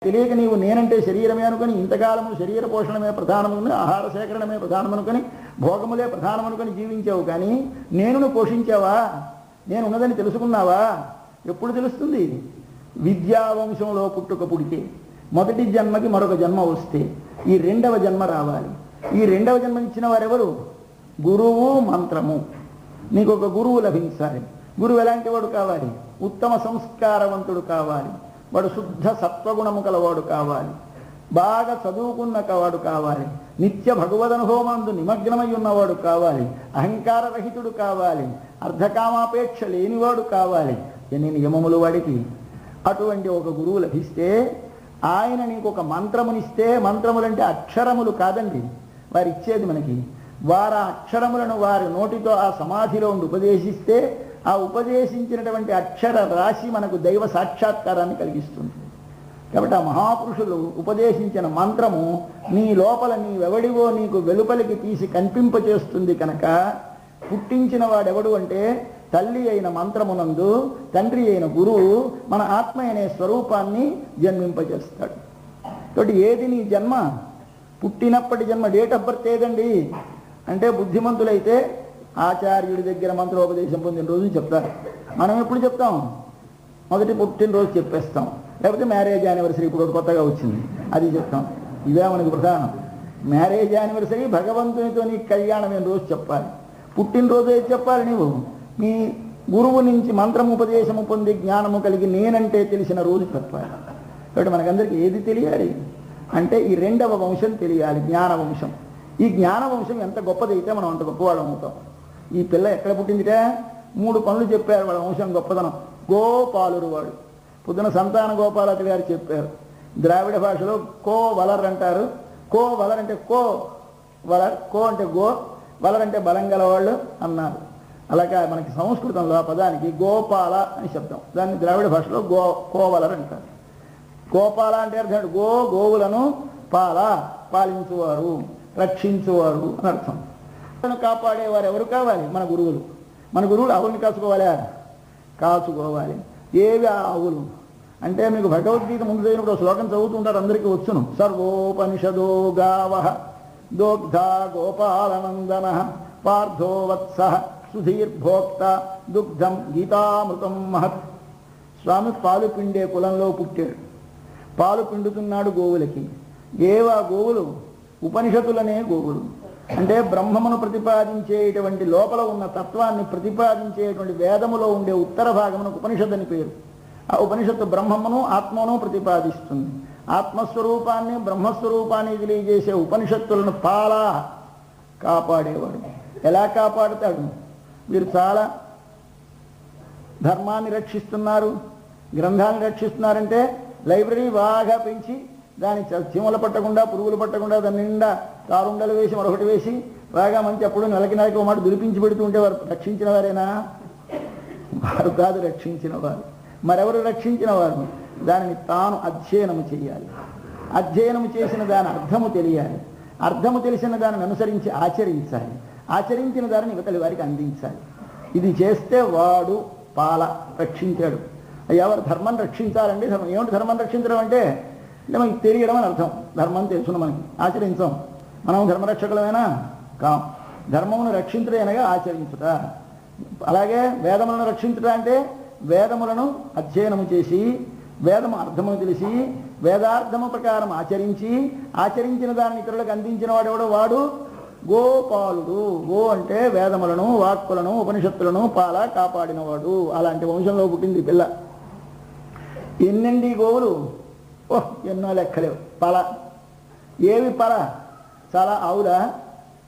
తెలియక నీవు నేనంటే శరీరమే అనుకుని ఇంతకాలము శరీర పోషణమే ప్రధానమని, ఆహార సేకరణమే ప్రధానమనుకొని, భోగములే ప్రధానమనుకొని జీవించావు. కానీ నేనును పోషించావా? నేను ఉన్నదని తెలుసుకున్నావా? ఎప్పుడు తెలుస్తుంది? విద్యావంశంలో పుట్టుక పుడితే, మొదటి జన్మకి మరొక జన్మ వస్తే ఈ రెండవ జన్మ రావాలి. ఈ రెండవ జన్మ ఇచ్చిన వారెవరు? గురువు, మంత్రము. నీకు ఒక గురువు లభించాలి. గురువు ఎలాంటి వాడు కావాలి? ఉత్తమ సంస్కారవంతుడు కావాలి. వాడు శుద్ధ సత్వగుణము కలవాడు కావాలి. బాగా చదువుకున్న వాడు కావాలి. నిత్య భగవదనుభవమందు నిమగ్నమై ఉన్నవాడు కావాలి. అహంకారరహితుడు కావాలి. అర్ధకామాపేక్ష లేనివాడు కావాలి. ఎన్ని నియమములు వాడికి. అటువంటి ఒక గురువు లభిస్తే ఆయన నీకు ఒక మంత్రమునిస్తే, మంత్రములంటే అక్షరములు కాదండి వారు ఇచ్చేది మనకి, వారు ఆ అక్షరములను వారి నోటితో ఆ సమాధిలో ఉండి ఉపదేశిస్తే ఆ ఉపదేశించినటువంటి అక్షర రాశి మనకు దైవ సాక్షాత్కారాన్ని కలిగిస్తుంది. కాబట్టి ఆ మహాపురుషులు ఉపదేశించిన మంత్రము నీ లోపల నీవెవడివో నీకు వెలుపలికి తీసి కనిపింపచేస్తుంది. కనుక పుట్టించిన వాడెవడు అంటే తల్లి అయిన మంత్రమునందు తండ్రి అయిన గురువు మన ఆత్మ అనే స్వరూపాన్ని జన్మింపజేస్తాడు. కాబట్టి ఏది నీ జన్మ? పుట్టినప్పటి జన్మ. డేట్ ఆఫ్ బర్త్ ఏదండి అంటే బుద్ధిమంతులైతే ఆచార్యుడి దగ్గర మంత్రోపదేశం పొందిన రోజు చెప్తారు. మనం ఎప్పుడు చెప్తాం? మొదటి పుట్టినరోజు చెప్పేస్తాం. లేకపోతే మ్యారేజ్ యానివర్సరీ ఇప్పుడు కొత్తగా వచ్చింది అది చెప్తాం. ఇదే మనకు ప్రధానం. మ్యారేజ్ యానివర్సరీ భగవంతునితో నీ కళ్యాణమైన రోజు చెప్పాలి. పుట్టినరోజు ఏది చెప్పాలి? నీవు మీ గురువు నుంచి మంత్రము ఉపదేశము పొంది జ్ఞానము కలిగి నేనంటే తెలిసిన రోజు చెప్పాలి. కాబట్టి మనకందరికీ ఏది తెలియాలి అంటే ఈ రెండవ వంశం తెలియాలి, జ్ఞాన వంశం. ఈ జ్ఞాన వంశం ఎంత గొప్పదైతే మనం అంత గొప్పవాళ్ళం అవుతాం. ఈ పిల్ల ఎక్కడ పుట్టిందిటే 3 పనులు చెప్పారు వాళ్ళ వంశం గొప్పదనం. గోపాలురు వాడు. పొద్దున సంతాన గోపాలతి గారు చెప్పారు. ద్రావిడ భాషలో కో వలర్ అంటారు. కో వలర్ అంటే కో వలర్, కో అంటే గో, వలర్ అంటే బలం గలవాళ్ళు అన్నారు. అలాగే మనకి సంస్కృతంలో ఆ పదానికి గోపాల అని శబ్దం. దాన్ని ద్రావిడ భాషలో కోవలర్ అంటారు. గోపాల అంటే అర్థం గోవులను పాలించువారు, రక్షించువారు అని అర్థం. కాపాడేవారు ఎవరు కావాలి? మన గురువులు. మన గురువులు ఆవుల్ని కాచుకోవాలి. ఏవి ఆవులు అంటే మీకు భగవద్గీత ముందు చదివినప్పుడు శ్లోకం చదువుతుంటారు, అందరికీ వచ్చును. సర్వోపనిషదో గావః దోగ్ధ గోపాలనందన పార్థో వత్స సుధీర్భోక్త దుగ్ధం గీతామృతం మహత్. స్వామి పాలు పిండే కులంలో పుట్టాడు. పాలు పిండుతున్నాడు గోవులకి. ఏవా గోవులు? ఉపనిషత్తులనే గోవులు. అంటే బ్రహ్మమును ప్రతిపాదించేటువంటి లోపల ఉన్న తత్వాన్ని ప్రతిపాదించేటువంటి వేదములో ఉండే ఉత్తర భాగమునకు ఉపనిషత్తు అని పేరు. ఆ ఉపనిషత్తు బ్రహ్మమును ఆత్మను ప్రతిపాదిస్తుంది. ఆత్మస్వరూపాన్ని బ్రహ్మస్వరూపాన్ని తెలియజేసే ఉపనిషత్తులను కాపాడేవాడు. ఎలా కాపాడుతాడు? వీరు చాలా ధర్మాన్ని రక్షిస్తున్నారు, గ్రంథాన్ని రక్షిస్తున్నారంటే లైబ్రరీ బాగా పెంచి దాని చీమల పట్టకుండా, పురుగులు పట్టకుండా దాని నిండా కారుండలు వేసి మరొకటి వేసి బాగా మంచి అప్పుడు నెలకి ఒక మాట దురిపించి పెడుతుంటే వారు రక్షించిన వారేనా? వారు కాదు రక్షించిన వారు. మరెవరు రక్షించిన వారు? దానిని తాను అధ్యయనము చేయాలి. అధ్యయనము చేసిన దాని అర్థము తెలియాలి. అర్థము తెలిసిన దానిని అనుసరించి ఆచరించాలి. ఆచరించిన దానిని ఇవతలి వారికి అందించాలి. ఇది చేస్తే వాడు రక్షించాడు. ఎవరు ధర్మం రక్షించాలండి. ఏమిటి ధర్మం రక్షించడం అంటే మనకి తెలియడం అని అర్థం. ధర్మం తెలుసున్న మనకి ఆచరించాం. మనం ధర్మరక్షకులమేనా? కాం. ధర్మమును రక్షించడం అనగా ఆచరించుట. అలాగే వేదములను రక్షించుట అంటే వేదములను అధ్యయనము చేసి వేదము అర్థమును తెలిసి వేదార్థము ప్రకారం ఆచరించి ఆచరించిన దాన్ని ఇతరులకు అందించిన వాడెవడో వాడు గోపాలుడు. గో అంటే వేదములను, వాక్కులను, ఉపనిషత్తులను కాపాడినవాడు. అలాంటి వంశంలో పుట్టింది పిల్ల. ఎన్నండి గోవులు? ఎన్నో లెక్కలేవు. ఏవి చాలా ఆవుల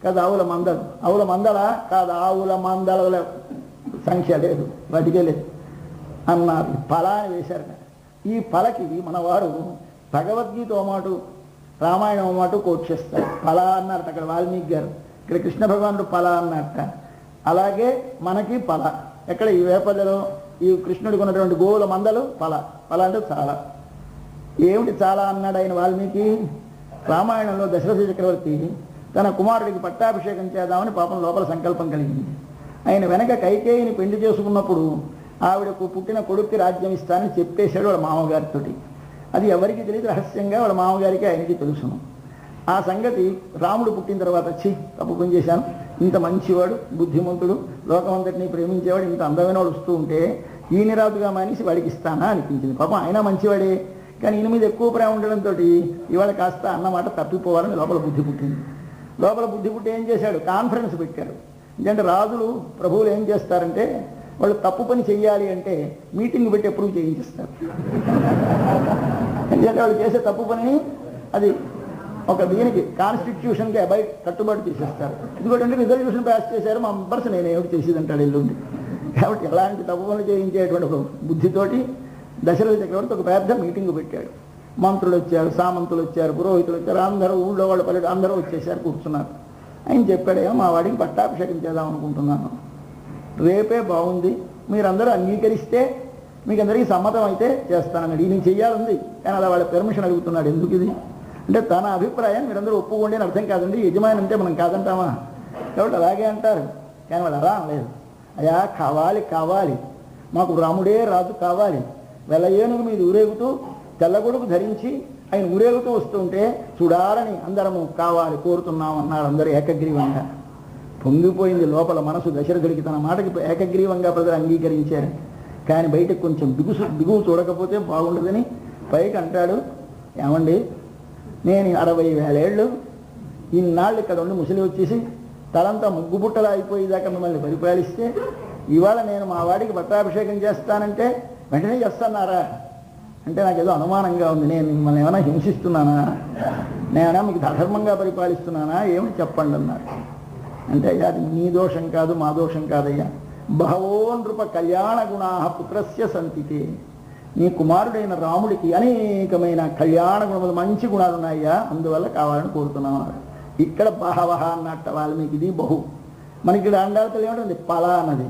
కాదు, ఆవుల మందలు. ఆవుల మందల కాదు, ఆవుల మందల సంఖ్య లేదు, వాటికే లేదు అన్నారు. అని వేశారు. ఈ పలకి మనవాడు భగవద్గీత ఓమాటు, రామాయణం ఓమాటు కోట్ చేస్తారు. అన్నారట అక్కడ వాల్మీకి గారు. ఇక్కడ కృష్ణ భగవానుడు అన్నట్ట. అలాగే మనకి ఎక్కడ ఈ వేపల్లిలో ఈ కృష్ణుడికి ఉన్నటువంటి గోవుల మందలు అంటే చాలా. ఏమిటి చాలా అన్నాడు ఆయన వాల్మీకి? రామాయణంలో దశరథ చక్రవర్తి తన కుమారుడికి పట్టాభిషేకం చేద్దామని పాపం లోపల సంకల్పం కలిగింది. ఆయన వెనక కైకేయిని పెళ్లి చేసుకున్నప్పుడు ఆవిడకు పుట్టిన కొడుక్కి రాజ్యం ఇస్తానని చెప్పేశాడు వాళ్ళ మామగారితోటి. అది ఎవరికి తెలియదు, రహస్యంగా వాళ్ళ మామగారికి ఆయనకి తెలుసును. ఆ సంగతి రాముడు పుట్టిన తర్వాత తప్పు పని చేశాను, ఇంత మంచివాడు, బుద్ధిమంతుడు, లోకమంతటిని ప్రేమించేవాడు, ఇంత అందమైన వాడు వస్తూ ఉంటే ఈయన రాజుగా మానేసి వాడికి ఇస్తానా అనిపించింది. పాపం ఆయన మంచివాడే, కానీ ఈయన మీద ఎక్కువ ప్రేమ ఉండడంతో ఇవాళ కాస్త అన్నమాట తప్పిపోవాలని లోపల బుద్ధి పుట్టింది. లోపల బుద్ధి పుట్టి ఏం చేశాడు, కాన్ఫరెన్స్ పెట్టాడు. ఎందుకంటే రాజులు, ప్రభువులు ఏం చేస్తారంటే వాళ్ళు తప్పు పని చెయ్యాలి అంటే మీటింగ్ పెట్టి అప్రూవ్ చేయించేస్తారు. ఎందుకంటే వాళ్ళు చేసే తప్పు పనిని అది ఒక దీనికి కాన్స్టిట్యూషన్కి కట్టుబాటు చేసేస్తారు. ఎందుకంటే రిజల్యూషన్ పాస్ చేశారు, మా మెంబర్స్ నేను ఏమిటి చేసేదంటాడు ఎల్లుండి. కాబట్టి ఎలాంటి తప్పు పనులు చేయించేటువంటి ఒక బుద్ధితోటి దశరథ చక్రవర్తి ఒక పెద్ద మీటింగ్ పెట్టాడు. మంత్రులు వచ్చారు, సామంతులు వచ్చారు, పురోహితులు వచ్చారు, అందరూ ఊళ్ళో వాళ్ళ పల్లె అందరూ వచ్చేసారు, కూర్చున్నారు. ఆయన చెప్పాడేమో మా వాడికి పట్టాభిషేకం చేద్దాం అనుకుంటున్నాను, రేపే బాగుంది, మీరందరూ అంగీకరిస్తే మీకు అందరికీ సమ్మతం అయితే చేస్తానన్నాడు. ఈయన చెయ్యాలంది, కానీ అలా వాళ్ళ పెర్మిషన్ అడుగుతున్నాడు. ఎందుకు ఇది అంటే తన అభిప్రాయం మీరందరూ ఒప్పుకోండి అని అర్థం కాదండి, యజమాని అంటే మనం కాదంటామా, కాబట్టి అలాగే అంటారు. కానీ వాళ్ళు అలా అనలేదు. అయ్యా కావాలి కావాలి, మాకు రాముడే రాజు కావాలి, వెల ఏనుగు మీద ఊరేగుతూ తెల్లగొడుగు ధరించి ఆయన ఊరేగుతూ వస్తుంటే చూడాలని అందరము కావాలి కోరుతున్నామన్నారు. అందరూ ఏకగ్రీవంగా. పొంగిపోయింది లోపల మనసు దశరథుడికి. తన మాటకి ఏకగ్రీవంగా ప్రజలు అంగీకరించారు. కానీ బయటకు కొంచెం దిగువ చూడకపోతే బాగుండదని పైకి అంటాడు, ఏమండి నేను 60,000 ఏళ్ళు ఇన్నాళ్ళు ఇక్కడ ఉండి ముసలి వచ్చేసి తలంతా ముగ్గుబుట్టలా అయిపోయేదాకా మిమ్మల్ని పరిపాలిస్తే ఇవాళ నేను మా వాడికి పట్టాభిషేకం చేస్తానంటే వెంటనే చేస్తున్నారా అంటే నాకు ఏదో అనుమానంగా ఉంది. నేను మిమ్మల్ని ఏమైనా హింసిస్తున్నానా, నేనేమైనా మీకు అధర్మంగా పరిపాలిస్తున్నానా ఏమిటి చెప్పండి అన్నారు. అంటే అయ్యా అది నీ దోషం కాదు, మా దోషం కాదయ్యా. బహవో నృప కళ్యాణ గుణా పుత్రస్య సంతితే, నీ కుమారుడైన రాముడికి అనేకమైన కళ్యాణ గుణములు, మంచి గుణాలు ఉన్నాయ్యా, అందువల్ల కావాలని కోరుతున్నామన్నారు. ఇక్కడ బహవహ అన్నట్ట వాల్మీకి, ఇది బహు. మనకి ఇక్కడ అండాలతలు ఏమిటండి పల అన్నది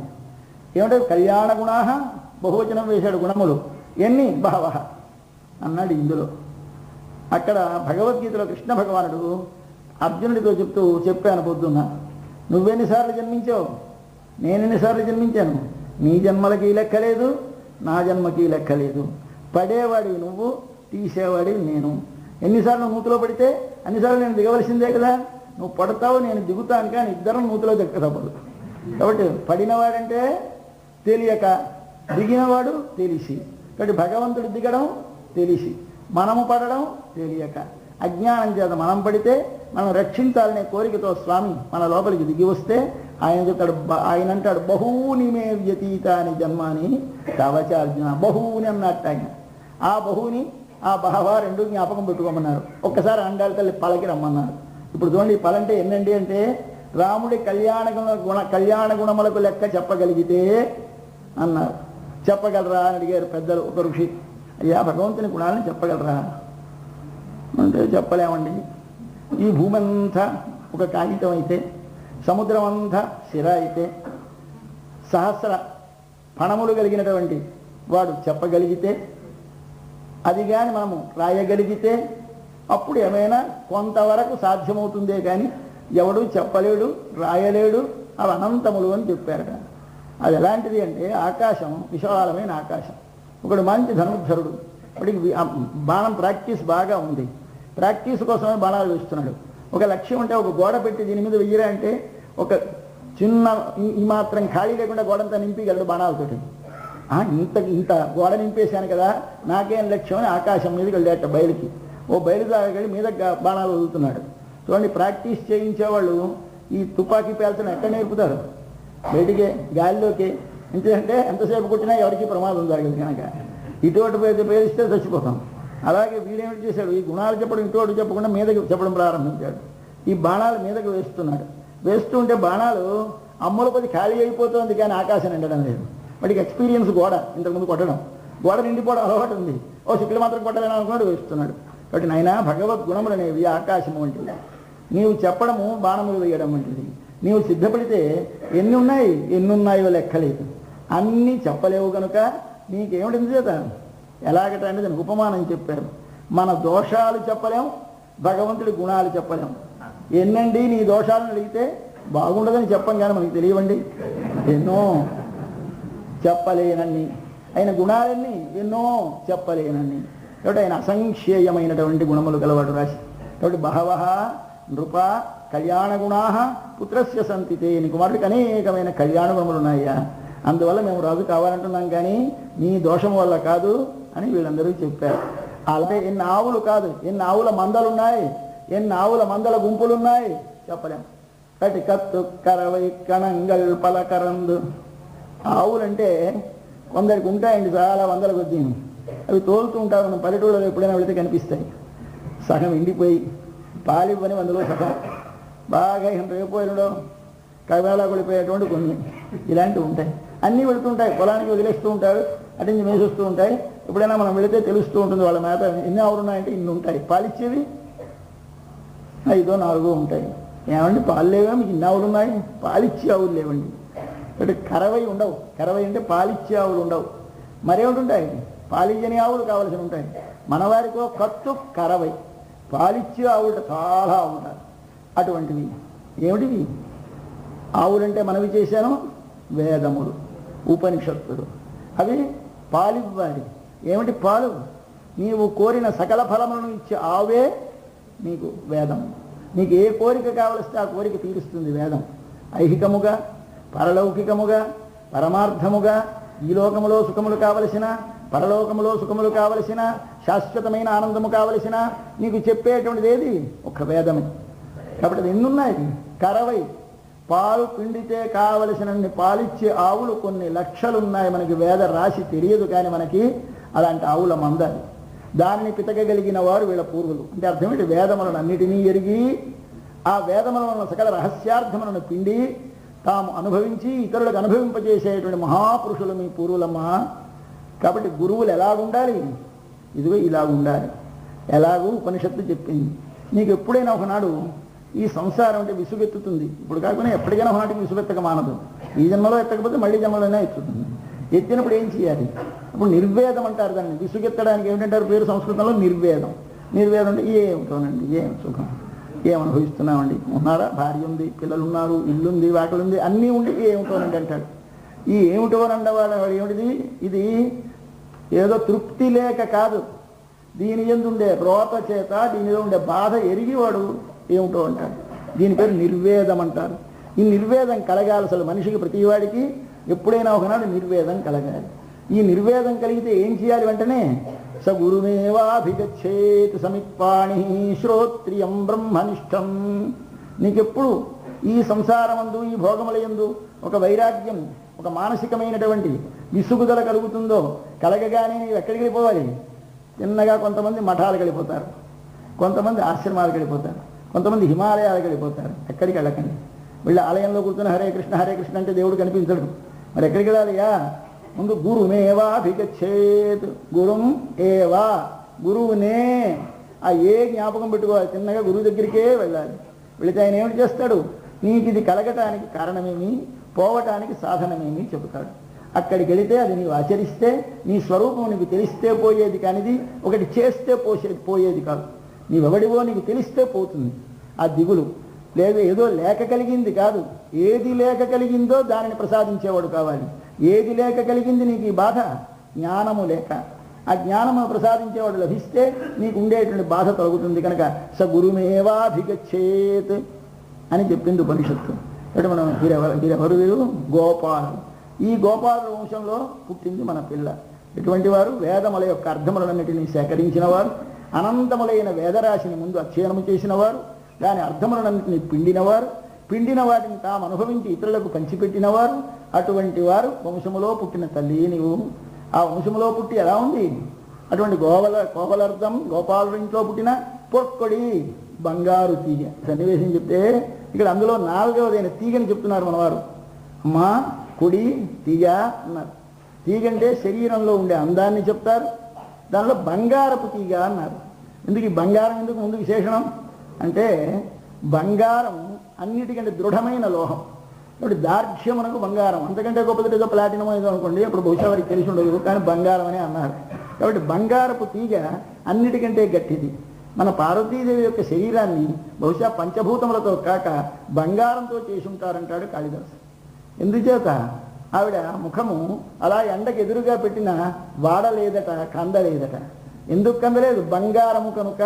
ఏమిటంటే కళ్యాణ గుణా, బహువచనం వేశాడు గుణములు, ఎన్ని బహవహ అన్నాడు ఇందులో. అక్కడ భగవద్గీతలో కృష్ణ భగవానుడు అర్జునుడితో చెప్పాను పొద్దున్న, నువ్వెన్నిసార్లు జన్మించావు, నేనెన్నిసార్లు జన్మించాను, నీ జన్మలకి లెక్కలేదు, నా జన్మకి లెక్కలేదు. పడేవాడివి నువ్వు, తీసేవాడివి నేను. ఎన్నిసార్లు నూతిలో పడితే అన్నిసార్లు నేను దిగవలసిందే కదా. నువ్వు పడతావు, నేను దిగుతాను, కానీ ఇద్దరం నూతిలో దిక్క తప్పదు. కాబట్టి పడినవాడంటే తెలియక, దిగినవాడు తెలిసి. కాబట్టి భగవంతుడు దిగడం తెలిసి, మనము పడడం తెలియక, అజ్ఞానం చేత మనం పడితే మనం రక్షించాలనే కోరికతో స్వామి మన లోపలికి దిగి వస్తే ఆయన చెప్తాడు, ఆయన అంటాడు బహూని మే వ్యతీతాని జన్మాని కవచ అర్జున. బహూని అన్నట్టు ఆయన. ఆ బహుని ఆ బహవ రెండు జ్ఞాపకం పెట్టుకోమన్నారు. ఒక్కసారి అండాలి తల్లి పలకి రమ్మన్నారు. ఇప్పుడు చూడండి, ఈ పలంటే ఎన్నండి అంటే రాముడి కళ్యాణ గుణములకు లెక్క చెప్పగలిగితే అన్నారు. చెప్పగలరా అని అడిగారు పెద్దలు. ఒక ఋషి, అయ్యా భగవంతుని గుణాలను చెప్పగలరా అంటే చెప్పలేమండి. ఈ భూమి అంతా ఒక కాగితం అయితే, సముద్రం అంతా శిర అయితే, సహస్ర ఫణములు కలిగినటువంటి వాడు చెప్పగలిగితే, అది కానీ మనము రాయగలిగితే అప్పుడు ఏమైనా కొంతవరకు సాధ్యమవుతుందే కానీ ఎవడు చెప్పలేడు, రాయలేడు. అవి అనంతములు అని చెప్పారట. అది ఎలాంటిది అంటే ఆకాశం, విశాలమైన ఆకాశం. ఒకడు మంచి ధనుర్ధరుడు, వాడికి బాణం ప్రాక్టీస్ బాగా ఉంది, ప్రాక్టీస్ కోసమే బాణాలు వేస్తున్నాడు. ఒక లక్ష్యం ఉంటే ఒక గోడ పెట్టి దీని మీద వెయ్యరా అంటే ఒక చిన్న ఈ మాత్రం ఖాళీ లేకుండా గోడంతా నింపగలడు బాణాలతోటి. ఇంత గోడ నింపేశాను కదా, నాకేం లక్ష్యం అని ఆకాశం మీదకి వెళ్ళాట బయలుకి. ఓ బయలు దాగలి మీద బాణాలు వదులుతున్నాడు. చూడండి, ప్రాక్టీస్ చేయించేవాళ్ళు ఈ తుపాకీ పేల్చడం ఎక్కడ నేర్పుతారు? బయటికి గాలిలోకి. ఎందుకంటే ఎంతసేపు కొట్టినా ఎవరికి ప్రమాదం జరగదు కనుక ఇటువంటి పేలిస్తే చచ్చిపోతాం. అలాగే వీడేమిటి చేశాడు, ఈ గుణాలు చెప్పడం ఇటువంటి చెప్పకుండా మీదకి చెప్పడం ప్రారంభించాడు. ఈ బాణాలు మీదకి వేస్తున్నాడు. వేస్తుంటే బాణాలు అమ్ముల పది ఖాళీ అయిపోతుంది, కానీ ఆకాశం నిండడం లేదు. వాడికి ఎక్స్పీరియన్స్ గోడ ఇంతకుముందు కొట్టడం, గోడ నిండిపోవడం అలవాటు ఉంది. ఓ శుక్లు మాత్రం కొట్టలేని అనుకున్నాడు, వేస్తున్నాడు. కాబట్టి నాయన భగవద్గుణములు అనేవి ఆకాశం వంటివి. నీవు చెప్పడము బాణములు వేయడం వంటిది. నీవు సిద్ధపడితే ఎన్నున్నాయో లెక్కలేదు, అన్నీ చెప్పలేవు కనుక నీకేమిటి చేత ఎలాగట అంటే దానికి ఉపమానం చెప్పారు. మన దోషాలు చెప్పలేం, భగవంతుడి గుణాలు చెప్పలేం. ఎన్నండి నీ దోషాలను అడిగితే బాగుండదని చెప్పం, కానీ మనకి తెలియవండి. ఎన్నో చెప్పలేనన్ని ఆయన గుణాలన్నీ, ఎన్నో చెప్పలేనన్ని. కాబట్టి ఆయన అసంఖ్యేయమైనటువంటి గుణములు గలవాడు రాసి. కాబట్టి బహవః నృప కళ్యాణ గుణా పుత్రస్య సంతితే, నీ కుమారుడికి అనేకమైన కళ్యాణ గుణములు ఉన్నాయ్యా, అందువల్ల మేము రాజు కావాలంటున్నాం కానీ నీ దోషం వల్ల కాదు అని వీళ్ళందరూ చెప్పారు. అలాగే ఎన్ని ఆవులు కాదు, ఎన్ని ఆవుల మందలున్నాయి, ఎన్ని ఆవుల మందల గుంపులున్నాయి చెప్పలేము. కటి కత్తు కరవై కణంగల్ పలకరందు. ఆవులంటే కొందరికి ఉంటాయండి చాలా వందల కొద్దీ, అవి తోలుతూ ఉంటారు. మనం పల్లెటూళ్ళలో ఎప్పుడైనా వెళితే కనిపిస్తాయి. సగం ఎండిపోయి పాలివ్వని అందులో సగం బాగా రేపోయినడో కవేళ కొడిపోయేటువంటి కొన్ని ఇలాంటివి ఉంటాయి. అన్నీ వెళుతుంటాయి, పొలానికి వదిలేస్తూ ఉంటారు, అటు నుంచి మేసొస్తూ ఉంటాయి. ఎప్పుడైనా మనం వెళితే తెలుస్తూ ఉంటుంది వాళ్ళ మేత ఎన్ని ఆవులు ఉన్నాయంటే ఇన్ని ఉంటాయి. పాలిచ్చేవి 5 4 ఉంటాయి. ఏమండి పాలు లేవా మీకు ఇన్ని ఆవులు ఉన్నాయి? పాలిచ్చే ఆవులు లేవండి. అంటే కరవై ఉండవు. కరవై అంటే పాలిచ్చే ఆవులు ఉండవు. మరేమిటి పాలిచ్చని ఆవులు కావలసి ఉంటాయి. మనవారికో కత్తు కరవై, పాలిచ్చే ఆవులు చాలా ఉంటారు. అటువంటివి ఏమిటివి ఆవులంటే మనవి చేశాను, వేదములు ఉపనిషత్తులు. అవి పాలివ్వాలి. ఏమిటి పాలు? నీవు కోరిన సకల ఫలములను ఇచ్చే ఆవే నీకు వేదం. నీకు ఏ కోరిక కావలిస్తే ఆ కోరిక తీరుస్తుంది వేదం. ఐహికముగా, పరలౌకికముగా, పరమార్థముగా, ఈ లోకములో సుఖములు కావలసిన, పరలోకములో సుఖములు కావలసిన, శాశ్వతమైన ఆనందము కావలసిన నీకు చెప్పేటువంటిది ఏది? ఒక వేదమే. కాబట్టి అది ఎన్నున్నాయి? కరవై. పాలు పిండితే కావలసినన్ని పాలిచ్చే ఆవులు కొన్ని లక్షలున్నాయి. మనకి వేద రాశి తెలియదు కానీ మనకి అలాంటి ఆవుల మందాలి. దానిని పితకగలిగిన వారు వీళ్ళ పూర్వులు. అంటే అర్థమేంటి? వేదములను అన్నిటినీ ఎరిగి ఆ వేదములను సకల రహస్యార్థములను పిండి తాము అనుభవించి ఇతరులకు అనుభవింపజేసేటువంటి మహాపురుషులు మీ పూర్వులమ్మా. కాబట్టి గురువులు ఎలాగుండాలి? ఇదిగో ఇలాగుండాలి. ఎలాగూ ఉపనిషత్తు చెప్పింది. నీకు ఎప్పుడైనా ఒకనాడు ఈ సంసారం అంటే విసుగెత్తుతుంది. ఇప్పుడు కాకుండా ఎప్పటికైనా ఒకనాటికి విసుగెత్తక మానదు. ఈ జన్మలో ఎత్తకపోతే మళ్ళీ జన్మలోనే ఎత్తుతుంది. ఎత్తినప్పుడు ఏం చేయాలి? అప్పుడు నిర్వేదం అంటారు దాన్ని. విసుగెత్తడానికి ఏమిటంటారు పేరు సంస్కృతంలో? నిర్వేదం. నిర్వేదం అంటే ఏమిటోనండి, ఏం సుఖం, ఏం అనుభవిస్తున్నామండి, ఉన్నారా, భార్య ఉంది, పిల్లలు ఉన్నారు, ఇల్లుంది, వాకిలు ఉంది, అన్నీ ఉండి ఏమిటోనండి అంటాడు. ఈ ఏమిటోనండి వాడు ఏమిటిది? ఇది ఏదో తృప్తి లేక కాదు, దీని ఎందుండే రోత చేత, దీనిలో ఉండే బాధ ఎరిగి వాడు ఏమిటో అంటాడు. దీని పేరు నిర్వేదం అంటారు. ఈ నిర్వేదం కలగాలి. అసలు మనిషికి ప్రతివాడికి ఎప్పుడైనా ఒకనాడు నిర్వేదం కలగాలి. ఈ నిర్వేదం కలిగితే ఏం చేయాలి? వెంటనే స గురుమేవాభిగచ్చేత్ సమిత్పాణి శ్రోత్రియం బ్రహ్మనిష్టం. నీకెప్పుడు ఈ సంసారమందు, ఈ భోగములయందు ఒక వైరాగ్యం, ఒక మానసికమైనటువంటి విసుగుదల కలుగుతుందో, కలగగానే నీవు ఎక్కడికి వెళ్ళిపోవాలి? చిన్నగా కొంతమంది మఠాలకు వెళ్ళిపోతారు, కొంతమంది ఆశ్రమాలకు వెళ్ళిపోతారు, కొంతమంది హిమాలయాలకు వెళ్ళిపోతారు. ఎక్కడికి వెళ్ళకండి. వీళ్ళ ఆలయంలో కూర్చొని హరే కృష్ణ హరే కృష్ణ అంటే దేవుడు కనిపించడు. మరి ఎక్కడికి వెళ్ళాలియా? ముందు గురుమేవాభిగచ్చేత్. గురుం ఏవా, గురువునే. ఆ ఏ జ్ఞాపకం పెట్టుకోవాలి. చిన్నగా గురువు దగ్గరికే వెళ్ళాలి. వెళితే ఆయన ఏమిటి చేస్తాడు? నీకు ఇది కలగటానికి కారణమేమి, పోవటానికి సాధనమేమి చెబుతాడు. అక్కడికి వెళితే అది నీవు ఆచరిస్తే నీ స్వరూపం నీకు తెలిస్తే పోయేది కానిది, ఒకటి చేస్తే పోయేది కాదు. నీవెవడివో నీకు తెలిస్తే పోతుంది ఆ దిగులు. లేదు ఏదో లేక కలిగింది కాదు, ఏది లేక కలిగిందో దానిని ప్రసాదించేవాడు కావాలి. ఏది లేక కలిగింది నీకు ఈ బాధ? జ్ఞానము లేక. ఆ జ్ఞానము ప్రసాదించేవాడు లభిస్తే నీకు ఉండేటువంటి బాధ తొలగుతుంది. కనుక స గురుమేవాభిగచ్చేత్ అని చెప్పింది ఉపనిషత్తు. అంటే మనం వీరెవరు? వీరు గోపాలు. ఈ గోపాల వంశంలో పుట్టింది మన పిల్ల. ఇటువంటి వారు వేదముల యొక్క అర్థములన్నిటినీ సేకరించిన వారు, అనంతములైన వేదరాశిని ముందు అధ్యయనము చేసిన వారు, దాని అర్థములన్నింటినీ పిండినవారు, పిండిన వాటిని తాము అనుభవించి ఇతరులకు పంచిపెట్టినవారు. అటువంటి వారు వంశములో పుట్టిన తల్లి నీవు. ఆ వంశములో పుట్టి ఎలా ఉంది? అటువంటి కోవలర్థం గోపాలుడి ఇంట్లో పుట్టిన పొక్కడి బంగారు తీగ సన్నివేశం చెప్తే ఇక్కడ అందులో 4వదైన తీగని చెప్తున్నారు మనవారు. అమ్మా కొడి తీగ అన్నారు. తీగంటే శరీరంలో ఉండే అందాన్ని చెప్తారు. దానిలో బంగారపు తీగ అన్నారు. ఎందుకు ఈ బంగారం ఎందుకు ముందు విశేషణం అంటే, బంగారం అన్నిటికంటే దృఢమైన లోహం. ఇప్పుడు దార్ఢ్యమునకు బంగారం, అంతకంటే గొప్పది ఏదో ప్లాటినమో ఏదో అనుకోండి, అప్పుడు బహుశా వారికి తెలిసి ఉండదు, కానీ బంగారం అని అన్నారు. కాబట్టి బంగారపు తీగ అన్నిటికంటే గట్టిది. మన పార్వతీదేవి యొక్క శరీరాన్ని బహుశా పంచభూతములతో కాక బంగారంతో చేసి ఉంటారంటాడు కాళిదాసు. ఎందుచేత ఆవిడ ముఖము అలా ఎండకు ఎదురుగా పెట్టిన వాడలేదట, కందలేదట. ఎందుకు కందలేదు? బంగారము కనుక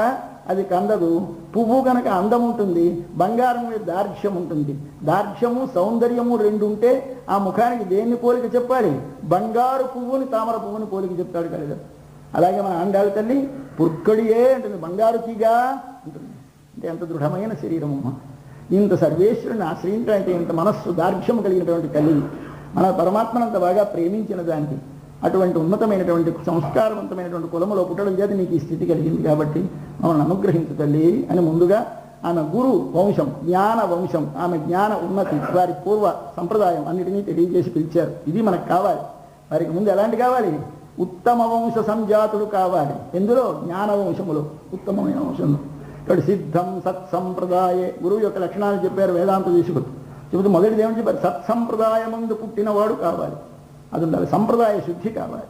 అది కందదు. పువ్వు కనుక అందం ఉంటుంది, బంగారం మీద దార్ఢ్యం ఉంటుంది. దార్ఢ్యము సౌందర్యము రెండు ఉంటే ఆ ముఖానికి దేన్ని పోలిక చెప్పాలి? బంగారు పువ్వుని తామర పువ్వుని పోలిక చెప్తాడు కదా. అలాగే మన ఆండాళ్ళ తల్లి పుర్కడియే అంటుంది, బంగారు తీగా ఉంటుంది. అంటే ఎంత దృఢమైన శరీరము! ఇంత సర్వేశ్వరుని ఆశ్రయించాలంటే ఇంత మనస్సు దార్ఢ్యము కలిగినటువంటి తల్లి, మన పరమాత్మను అంత బాగా ప్రేమించిన దానికి అటువంటి ఉన్నతమైనటువంటి సంస్కారవంతమైనటువంటి కులములో పుట్టడం చేత నీకు ఈ స్థితి కలిగింది కాబట్టి మమ్మల్ని అనుగ్రహించు తల్లి అని ముందుగా ఆమె గురు వంశం, జ్ఞాన వంశం, ఆమె జ్ఞాన ఉన్నతి, వారి పూర్వ సంప్రదాయం అన్నిటినీ తెలియజేసి పిలిచారు. ఇది మనకు కావాలి. వారికి ముందు ఎలాంటి కావాలి? ఉత్తమ వంశ సంజాతుడు కావాలి. ఎందులో? జ్ఞాన వంశములో, ఉత్తమమైన వంశంలో. ఇక్కడ సిద్ధం సత్సంప్రదాయే గురువు యొక్క లక్షణాలు చెప్పారు వేదాంత తీసుకుని చెబుతూ మొదటిది ఏమని చెప్పారు? సత్సంప్రదాయమందు పుట్టినవాడు కావాలి, అది ఉండాలి, సంప్రదాయ శుద్ధి కావాలి.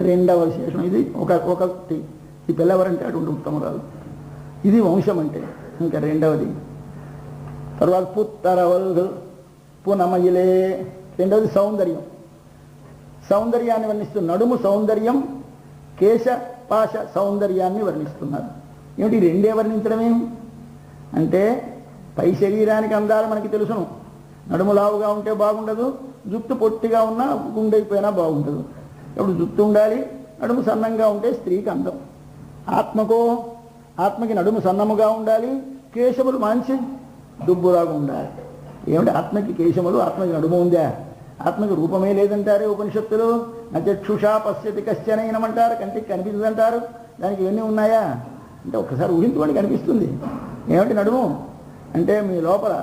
రెండవ విశేషం ఇది. ఒకటి ఈ పిల్లవరంటే అటువంటి ఉత్తమరాలు, ఇది వంశం అంటే. ఇంకా రెండవది తర్వాత పుత్తరవల్గు పునమయిలే, రెండవది సౌందర్యం. సౌందర్యాన్ని వర్ణిస్తూ నడుము సౌందర్యం, కేశపాశ సౌందర్యాన్ని వర్ణిస్తున్నారు. ఏమిటి రెండే వర్ణించడమే అంటే పై శరీరానికి అందాలు మనకి తెలుసును. నడుము లావుగా ఉంటే బాగుండదు, జుట్టు పొట్టిగా ఉన్నా గుండెైపోయినా బాగుండదు. ఇప్పుడు జుట్టు ఉండాలి, నడుము సన్నంగా ఉంటే స్త్రీకి అందం. ఆత్మకి నడుము సన్నముగా ఉండాలి, కేశములు మంచి దుబ్బులాగా ఉండాలి. ఏమిటి ఆత్మకి కేశములు, ఆత్మకి నడుము ఉందా? ఆత్మకి రూపమే లేదంటారే ఉపనిషత్తులు. నచక్షుషా పశ్యతి కశ్చనైనమంటారు, కంటికి కనిపించదంటారు. దానికి ఇవన్నీ ఉన్నాయా అంటే ఒక్కసారి ఊహించుకోండి, కనిపిస్తుంది. ఏమిటి నడుము అంటే మీ లోపల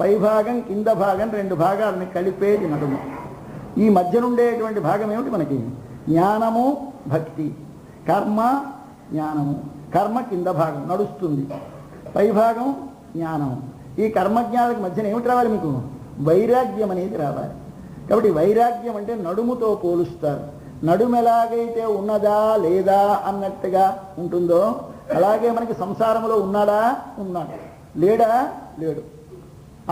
పైభాగం కింద భాగం రెండు భాగాలని కలిపేది నడుము. ఈ మధ్యనుండేటువంటి భాగం ఏమిటి? మనకి జ్ఞానము భక్తి, కర్మ జ్ఞానము. కర్మ కింద భాగం నడుస్తుంది, పైభాగం జ్ఞానము. ఈ కర్మజ్ఞానాలకు మధ్యన ఏమిటి రావాలి? మీకు వైరాగ్యం అనేది రావాలి. కాబట్టి వైరాగ్యం అంటే నడుముతో పోలుస్తారు. నడుము ఎలాగైతే ఉన్నదా లేదా అన్నట్టుగా ఉంటుందో అలాగే మనకి సంసారంలో ఉన్నాడా? ఉన్నాడు. లేడా? లేడు.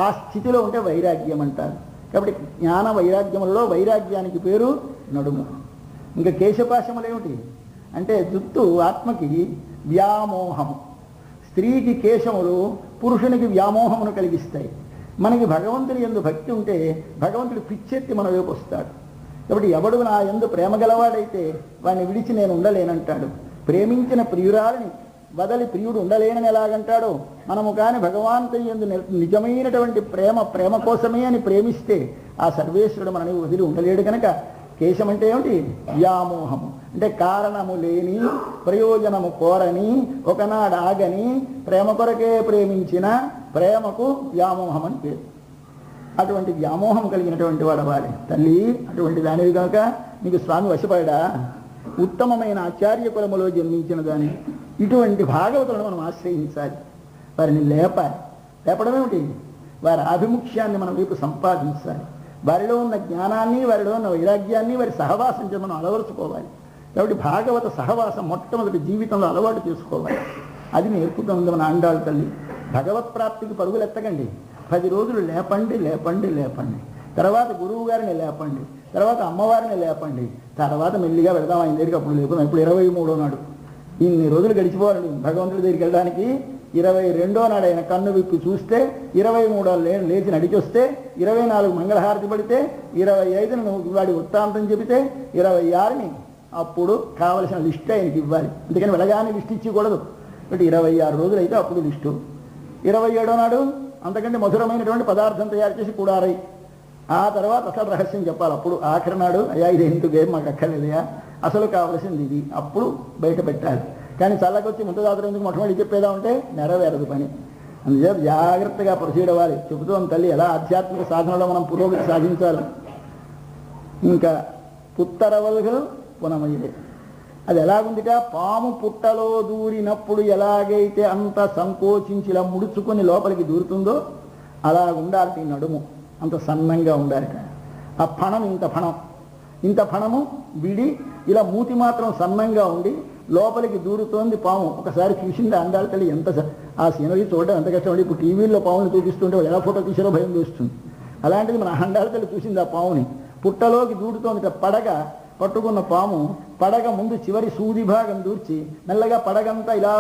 ఆ స్థితిలో ఉంటే వైరాగ్యం అంటారు. కాబట్టి జ్ఞాన వైరాగ్యములలో వైరాగ్యానికి పేరు నడుము. ఇంకా కేశపాశములు ఏమిటి అంటే జుత్తు ఆత్మకి వ్యామోహము, స్త్రీకి కేశములు పురుషునికి వ్యామోహమును కలిగిస్తాయి. మనకి భగవంతుని యందు భక్తి ఉంటే భగవంతుడు పిచ్చెత్తి మన వైపు వస్తాడు. కాబట్టి ఎవడు నా యందు ప్రేమ గలవాడైతే వాడిని విడిచి నేను ఉండలేనంటాడు. ప్రేమించిన ప్రియురాలని వదలి ప్రియుడు ఉండలేనని ఎలాగంటాడో మనము కానీ భగవంతుని యందు నిజమైనటువంటి ప్రేమ కోసమే అని ప్రేమిస్తే ఆ సర్వేశ్వరుడు మనని వదిలి ఉండలేడు. కనుక కేశం అంటే ఏమిటి? వ్యామోహము అంటే కారణము లేని, ప్రయోజనము కోరని, ఒకనాడు ఆగని, ప్రేమ కొరకే ప్రేమించిన ప్రేమకు వ్యామోహం అని పేరు. అటువంటి వ్యామోహం కలిగినటువంటి వాడు అవ్వాలి తల్లి. అటువంటి దానివి కనుక నీకు స్వామి వశపడా? ఉత్తమమైన ఆచార్య కులములో జన్మించిన దాన్ని ఇటువంటి భాగవతులను మనం ఆశ్రయించాలి, వారిని లేపాలి. లేపడం ఏమిటి? వారి ఆభిముఖ్యాన్ని మన వైపు సంపాదించాలి. వారిలో ఉన్న జ్ఞానాన్ని, వారిలో ఉన్న వైరాగ్యాన్ని, వారి సహవాసం మనం అలవరుచుకోవాలి. కాబట్టి భాగవత సహవాసం మొట్టమొదటి జీవితంలో అలవాటు చేసుకోవాలి. అది నేర్పుతుంది మన ఆండాళ్ళ తల్లి. భగవత్ప్రాప్తికి పరుగులు ఎత్తకండి, 10 రోజులు లేపండి లేపండి లేపండి, తర్వాత గురువు గారిని లేపండి, తర్వాత అమ్మవారిని లేపండి, తర్వాత మెల్లిగా వెళదాం ఆయన దగ్గరికి. అప్పుడు లేపుదాం. ఇప్పుడు 23వ నాడు ఇన్ని రోజులు గడిచిపోవాలండి భగవంతుడి దగ్గరికి వెళ్ళడానికి. 22వ నాడు ఆయన కన్ను విప్పి చూస్తే 23వ లేచి నడిచొస్తే 24 మంగళహారతి పడితే 25ను వాడి వృత్తాంతం చెబితే 26ని అప్పుడు కావలసిన లిస్టు ఆయనకి ఇవ్వాలి. అందుకని వెళ్ళగానే లిస్టు ఇచ్చకూడదు. అంటే 26 రోజులు అయితే అప్పుడు లిస్టు. 27వ నాడు అంతకంటే మధురమైనటువంటి పదార్థం తయారు చేసి కూడారై ఆ తర్వాత అసలు రహస్యం చెప్పాలి. అప్పుడు ఆఖరి నాడు అయ్యా ఇది ఎందుకు ఏం మాకు అక్కర్లేదయా, అసలు కావలసింది ఇది, అప్పుడు బయట పెట్టాలి. కానీ చల్లకొచ్చి ముంతదాతలు ఎందుకు మొట్టమొదటి చెప్పేదా ఉంటే నెరవేరదు పని. అందుచేత జాగ్రత్తగా ప్రొసీడ్ అవ్వాలి. చెబుతూ తల్లి ఎలా ఆధ్యాత్మిక సాధనలో మనం పురోగతి సాధించాలి. ఇంకా పుత్తరవల్గలు పునమయ్యే అది ఎలాగుందిట? పాము పుట్టలో దూరినప్పుడు ఎలాగైతే అంత సంకోచించి ఇలా ముడుచుకొని లోపలికి దూరుతుందో అలా ఉండాలి. ఈ నడుము అంత సన్నంగా ఉండాలి. ఆ ఫణం ఇంత ఫణము విడి ఇలా మూతి మాత్రం సన్నంగా ఉండి లోపలికి దూరుతోంది పాము. ఒకసారి చూసింది అందాల తల్లి. ఎంత ఆ సీనరీ చూడడం ఎంత కష్టమండి. ఇప్పుడు టీవీల్లో పాముని చూపిస్తుంటే ఎలా ఫోటో తీసారో భయం వేస్తుంది. అలాంటిది మన అండాల తల్లి చూసింది ఆ పాముని. పుట్టలోకి దూరుతోంది. పడగ పట్టుకున్న పాము పడగ ముందు చివరి సూది భాగం దూర్చి మెల్లగా పడగంతా ఇలా